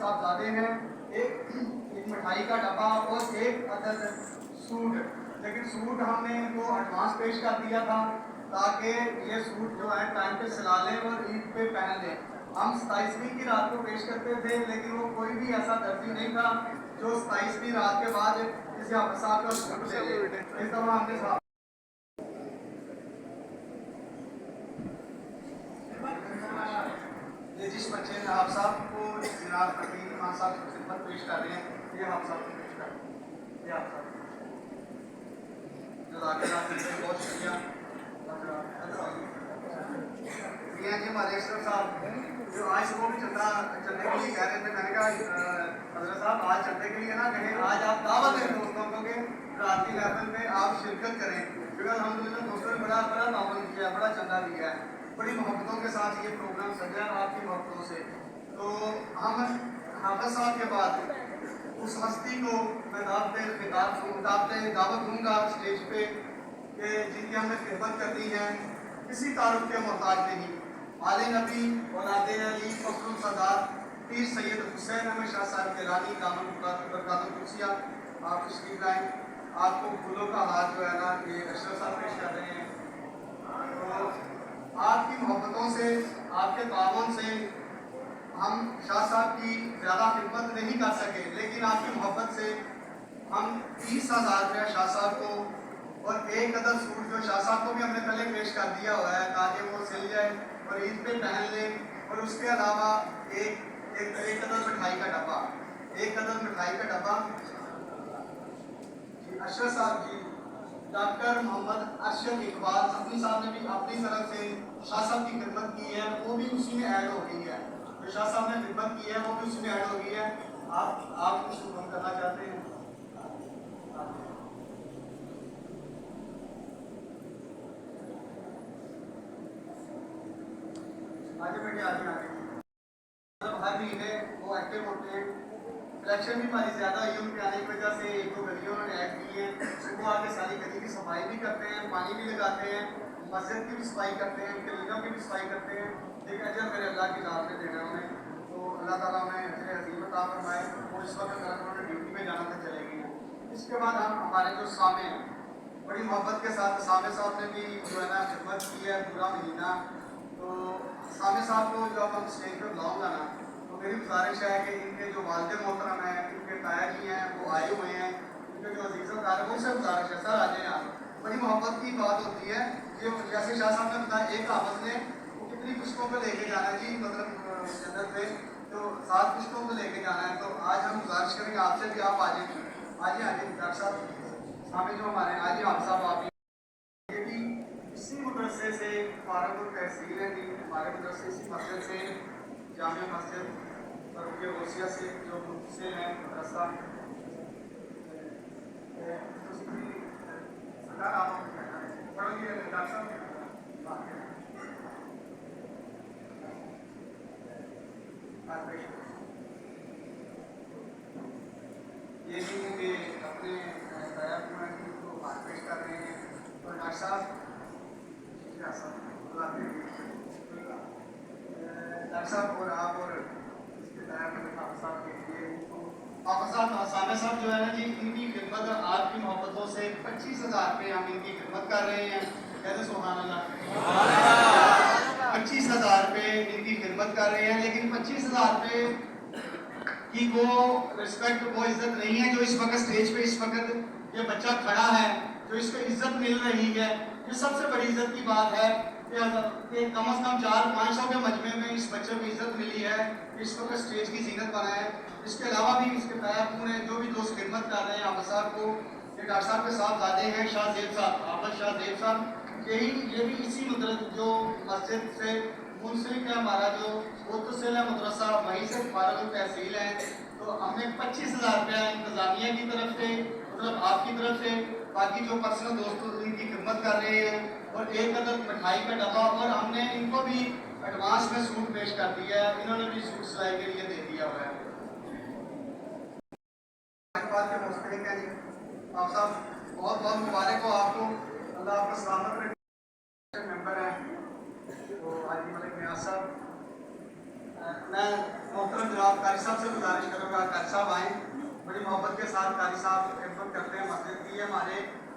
साहबजादे हैं, एक मिठाई का डब्बा और एक अदद सूट। लेकिन सूट हमने इनको एडवांस पेश कर दिया था ताकि ये सूट जो है टाइम पे सिला लें और ईद पे पहन लें। हम 27वीं की रात को पेश करते थे, लेकिन वो कोई भी ऐसा दर्जी नहीं था जो 27वीं रात के बाद किसी हाफिज साहब का सूट ले ले। इस दफा हमने जिस बच्चे ने आप साहब को जनाब फकीर खान साहब की खिदमत पेश कर रहे हैं, ये आप साहब को पेश कर रहे हैं। ये आप साहब बहुत शुक्रिया। मियाँ जी हमारे अशरफ साहब जो आज सुबह भी चलने के लिए कह रहे थे, मैंने कहा हजरत साहब आज चलने के लिए ना कहें, आज आप दावत दें दोस्तों को कि रात की महफिल में आप शिरकत करें, क्योंकि अल्हम्दुलिल्लाह दोस्तों ने बड़ा ताउन किया है, बड़ा चंदा दिया है, बड़ी मोहब्बतों के साथ ये प्रोग्राम सजा आपकी मोहब्बतों से। तो हम हाफिज साहब के बाद उस हस्ती को मैं दावत दूंगा स्टेज पे कि जिनकी हमने खिदमत करनी है, किसी तारुफ के मोहताज नहीं। आले नबी औलादे अली फखरुल सदात पीर सैयद हुसैन अहमद शाह साहब गिलानी दामन बरकातुल कुर्सिया, आप तशरीफ लाएं। आपको फूलों का हाथ जो है ना ये अशरफ साहब पेश कर रहे हैं। तो आपकी मोहब्बतों से, आपके ताउन से हम शाह साहब की ज़्यादा खिदमत नहीं कर सके, लेकिन आपकी मोहब्बत से हम 30,000 रुपया शाह साहब को और एक अदर सूट जो शाह साहब को भी हमने पहले पेश कर दिया हुआ है ताकि वो सिल जाए और ईद पे पहन लें, और उसके अलावा एक अदर मिठाई का डब्बा, एक अदर मिठाई का डब्बा अशरफ साहब जी। डॉक्टर मोहम्मद अरशद इकबाल अपनी साहब ने भी अपनी तरफ से शाह साहब की खिदमत की है, वो भी उसी में ऐड हो गई है। जो शाह साहब ने खिदमत की है वो भी उसी में ऐड हो गई है। आप कुछ हुक्म करना चाहते हैं? आगे बैठे आगे मतलब हर महीने वो एक्टिव होते हैं। कलेक्शन भी हमारी ज़्यादा हुई, उनके आने की वजह से एक दो गलियों ने ऐड की है। सुबह आके सारी गली की सफाई भी करते हैं, पानी भी लगाते हैं, मस्जिद की भी सफाई करते हैं, गलियों की भी सफाई करते हैं। एक अजर मेरे अल्लाह की राह पे देना उन्हें, तो अल्लाह ताला उन्हें अजर अजीम अता फरमाए। वो इस वक्त अगर उन्होंने ड्यूटी में जाना था चले गए। इसके बाद हम हमारे जो सामे हैं, बड़ी मोहब्बत के साथ सामे साहब ने भी जो है ना खिदमत की है पूरा महीना। तो सामे साहब को जब हम स्टेज पर बुलाऊंगा ना, तो मेरी गुजारिश है कि इनके जो वालिद मोहतरम हैं, इनके ताया जी हैं, वो आए हुए हैं, इनके जो अजीज़ों उनसे गुजारिश है सर आ जाए आप। बड़ी मोहब्बत की बात होती है कि जैसे शाह साहब ने बताया एक हाफिज ने वो कितनी पुश्तों पर लेके जाना है जी, मतलब जन्नत पे तो 7 पुश्तों को लेके जाना है। तो आज हम गुजारिश करेंगे आपसे कि आप आ जाइए, डॉक्टर साहब सामने जो हमारे आज आप साहब आप ये भी इसी मदरसे से फारगुल तहसील है जी, हमारे मदरसे इसी मस्जिद से जामिया मस्जिद और उनके गौसिया से जो मुफ्ती हैं मदरसा ये भी मुझे अपने को पेश कर रहे हैं। और डॉक्टर साहब और आप और इसके सामे साहब जो है ना जी, इनकी खिदमत आपकी मोहब्बतों से 25,000 रुपये हम इनकी खिदमत कर रहे हैं। कहते सुभान अल्लाह। 25,000 रुपये इनकी खिदमत कर रहे हैं, लेकिन 25,000 रुपये की वो रिस्पेक्ट, वो इज्जत नहीं है जो इस वक्त स्टेज पे इस वक्त ये बच्चा खड़ा है, जो इसको इज्जत मिल रही है। ये सबसे बड़ी इज्जत की बात है कि कम से कम 400-500 के मजमे में इस बच्चे को इज्जत मिली है, इस वक्त स्टेज की जीनत बना है। इसके अलावा भी इसके पैर जो भी दोस्त खिदमत कर रहे हैं हाफिज साहब को, ये डॉक्टर साहब के साथ लादे हैं शाह ज़ेब साहब, हाफिज शाह ज़ेब साहब, ये भी इसी जो मस्जिद से मुंसलिक है, हमारा जो मुतसिल है मदरसा वहीं से फारगुल तहसील है। तो हमने 25,000 रुपया इंतज़ामिया की तरफ से, मतलब आपकी तरफ से, बाकी जो पर्सनल दोस्तों इनकी खिदमत कर रहे हैं, और एक अदर मिठाई का डब्बा, और हमने इनको भी एडवांस में सूट पेश कर दिया है, इन्होंने भी सूट सिलाई के लिए दे दिया हुआ है। आप साहब बहुत बहुत मुबारक हो आपको, अल्लाह आपको सलामत रखे। मेंबर है तो हाजी मलिक नियाज साहब, मैं मोहतरम जनाब कारी साहब से गुजारिश करूँगा, कारी साहब आएँ, बड़ी मोहब्बत के साथ कारी साहब खिदमत करते हैं मस्जिद की, हमारे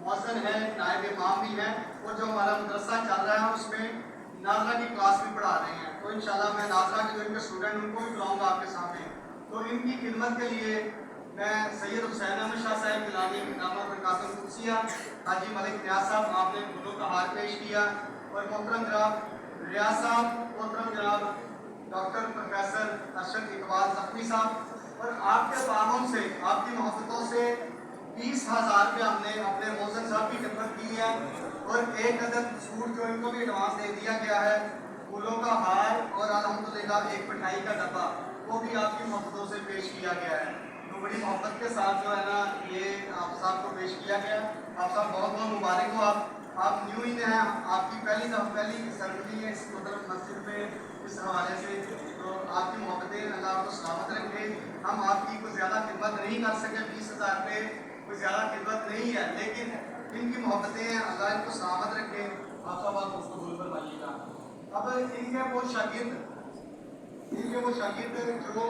मौज़िन हैं, नायब इमाम भी हैं, और जो हमारा मदरसा चल रहा है उसमें नाजरा की क्लास भी पढ़ा रहे हैं। तो इंशाल्लाह मैं नाजरा के जो इनके स्टूडेंट उनको भी बुलाऊँगा आपके सामने। तो इनकी खिदमत के लिए मैं सैयद हुसैन अहमद शाह साहब गिलानी दामद बरकातुहू कुद्सिया, हाजी मलिक नियाज़ साहब आपने फूलों का हार पेश किया, और मोहतरम जनाब रियाज साहब, मोहतरम जनाब डॉक्टर प्रोफेसर अरशद इकबाल ज़ख्मी साहब, और आपके ताउन से, आपकी मोहब्बतों से 20,000 रुपये हमने अपने मोहसिन साहब की खिदमत की है, और एक अदद सूट जो इनको भी एडवांस दे दिया गया है, फूलों का हार और अल्हम्दुलिल्लाह एक मिठाई का डब्बा, वो भी आपकी मोहब्बतों से पेश किया गया है। तो बड़ी मोहब्बत के साथ जो है ना ये आप साहब को पेश किया गया। आप साहब बहुत बहुत मुबारक हो। आप न्यू ही हैं, आपकी पहली सरगर्मी है इस मतलब मस्जिद में इस हवाले से। तो आपकी मोहब्बतें अल्लाह आपको सलामत रखे। हम आपकी कोई ज़्यादा खिदमत नहीं कर सके, 20,000 पे कोई ज़्यादा खिदमत नहीं है, लेकिन इनकी मोहब्बतें हैं, अल्लाह इनको सलामत रखे। आप सब आप उसको भूल कर पाइएगा। अब इनके वो शागिर्द जो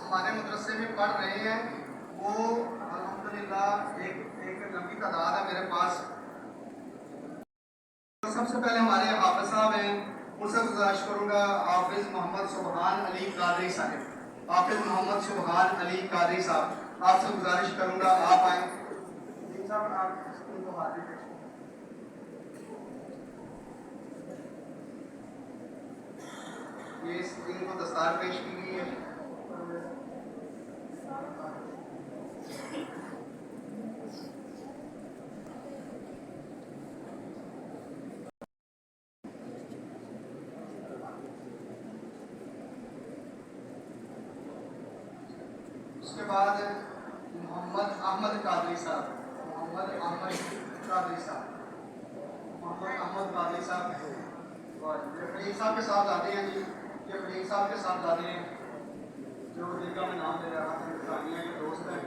हमारे मदरसे में पढ़ रहे हैं, वो अल्हम्दुलिल्लाह एक लंबी तादाद है मेरे पास। तो सबसे पहले हमारे हाफिज साहब हैं, उनसे गुजारिश करूँगा, हाफिज मोहम्मद सुबहान अली कादरी साहब, हाफिज मोहम्मद सुबहान अली कादरी साहब, आपसे गुजारिश करूँगा आप आएँ। साहब आप उनको हाजिर करें। ये इनको दस्तार पेश की गई है। उसके बाद मोहम्मद अहमद कादरी साहब, मोहम्मद अहमद कादरी साहब, और ये खलील साहब के साथ आते हैं जी, ये खलील साहब के साथ आते हैं जो जिनका मैं नाम ले रहा था, सानिया के दोस्त हैं।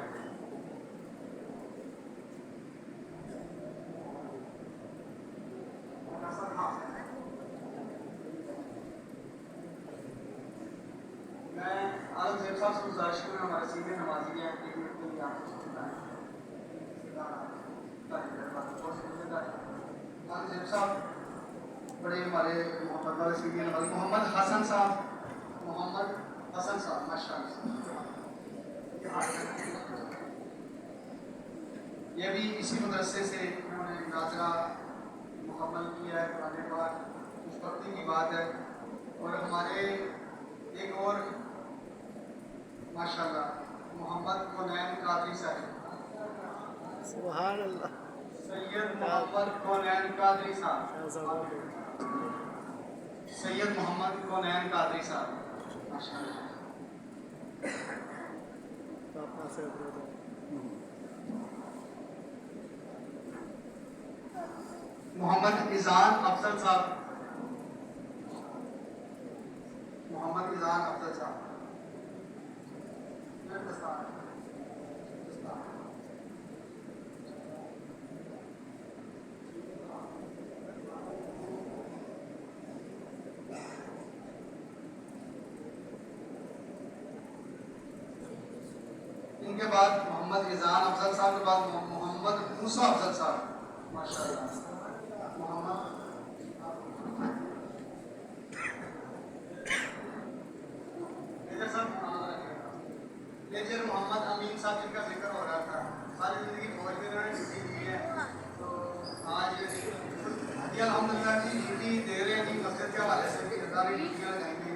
मैं आलम ज़ेब साहब से गुजारिश करूँगा, हमारे सीनियर नमाजी हैं, एक मिनट के लिए आपको समझाएं। आलम ज़ेब साहब बड़े हमारे मोहब्बत वाले सीनियर नमाजी, मोहम्मद हसन साहब माशाअल्लाह, ये भी इसी मदरसे से इन्होंने नाजरा मुकम्मल किया है। पुराने बार कुछ वक्ती की बात है। और हमारे एक और माशाअल्लाह मोहम्मद कोनैन कादरी साहब, सुभान अल्लाह, सैयद मोहम्मद कोनैन कादरी साहब, सैयद मोहम्मद कोनैन कादरी साहब माशाअल्लाह। मोहम्मद इज़ान अफजल साहब, मोहम्मद इज़ान अफजल साहब, इनके बाद मोहम्मद इज़ान अफजल साहब के बाद मोहम्मद मूसा अफजल साहब माशाअल्लाह। मेजर मोहम्मद अमीन साहब जिनका जिक्र हो रहा था, सारी ज़िंदगी फौज में उन्होंने ड्यूटी की है, तो आज ये अल्हम्दुलिल्लाह की ड्यूटी दे रहे हैं जी, मस्जिद के हवाले से भी सारी ड्यूटियाँ लगाएंगे।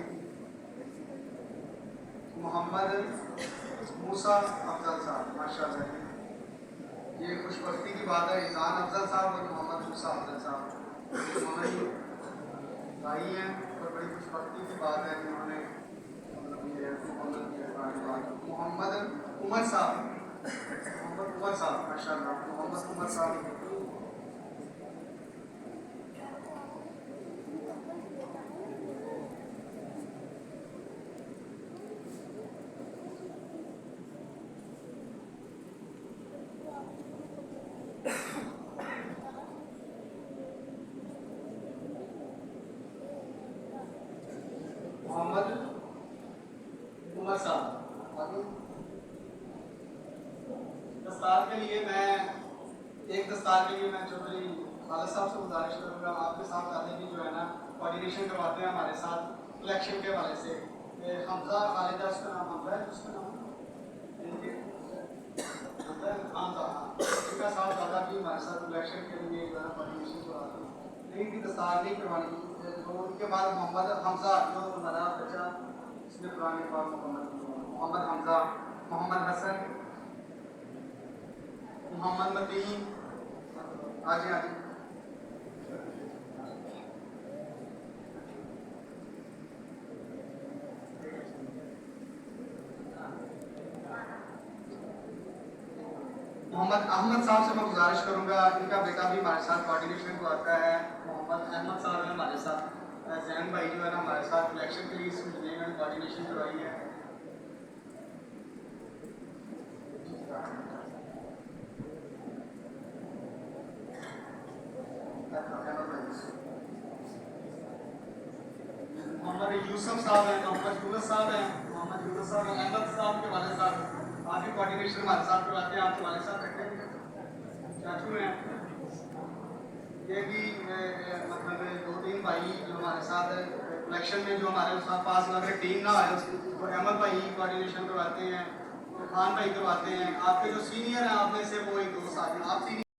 मोहम्मद मूसा अफजल साहब माशाअल्लाह, ये खुशबख्ती की बात है, इज़ान अफजल साहब और मोहम्मद मूसा अफजल साहब हमारे भाई हैं, और बड़ी खुशबख्ती की बात है कि उन्होंने मोहम्मद उमर साहब, माशाअल्लाह, मोहम्मद उमर साहब, मोहम्मद دستار کے لیے میں چودھری خالد صاحب سے گزارش کروں گا آپ کے ساتھ آنے کی جو ہے نا کوآرڈینیشن کرواتے ہیں ہمارے ساتھ الیکشن کے حوالے سے. حمزہ خالدہ اس کا نام حمزہ ہے, اس کا نام حمزہ, ان کا ساتھ زیادہ بھی ہمارے ساتھ الیکشن کے لیے جو ہے نا کوآرڈینیشن کرواتے ہیں. نہیں کی دستار نہیں کروانی. تو ان کے بعد محمد حمزہ جو ہمارا بچہ اس نے پرانے پاک محمد حمزہ, محمد حسن, محمد متین, آجی محمد احمد صاحب سے میں گزارش کروں گا, ان کا بیٹا بھی ہمارے ساتھ کوآرڈینیشن کو آتا ہے. محمد احمد صاحب ہے ہمارے ساتھ, زین بھائی جو ہے نا ہمارے ساتھ الیکشن کے لیے اس میں انہوں نے کوآرڈینیشن کروائی ہے. محمد یوسف صاحب ہیں, محمد یونس صاحب ہیں, احمد صاحب کے والد صاحب آپ بھی کوآرڈینیشن ہمارے ساتھ کرواتے ہیں. آپ کے والد صاحب رکھتے ہیں چاچو ہیں. یہ بھی مطلب 2-3 بھائی جو ہمارے ساتھ الیکشن میں جو ہمارے ساتھ پاس ہوا کر ٹیم نہ آئے تو احمد بھائی کوآرڈینیشن کرواتے ہیں, خان بھائی کرواتے ہیں. آپ کے جو سینئر ہیں آپ میں سے وہ ایک 2 ساتھی آپ سینئر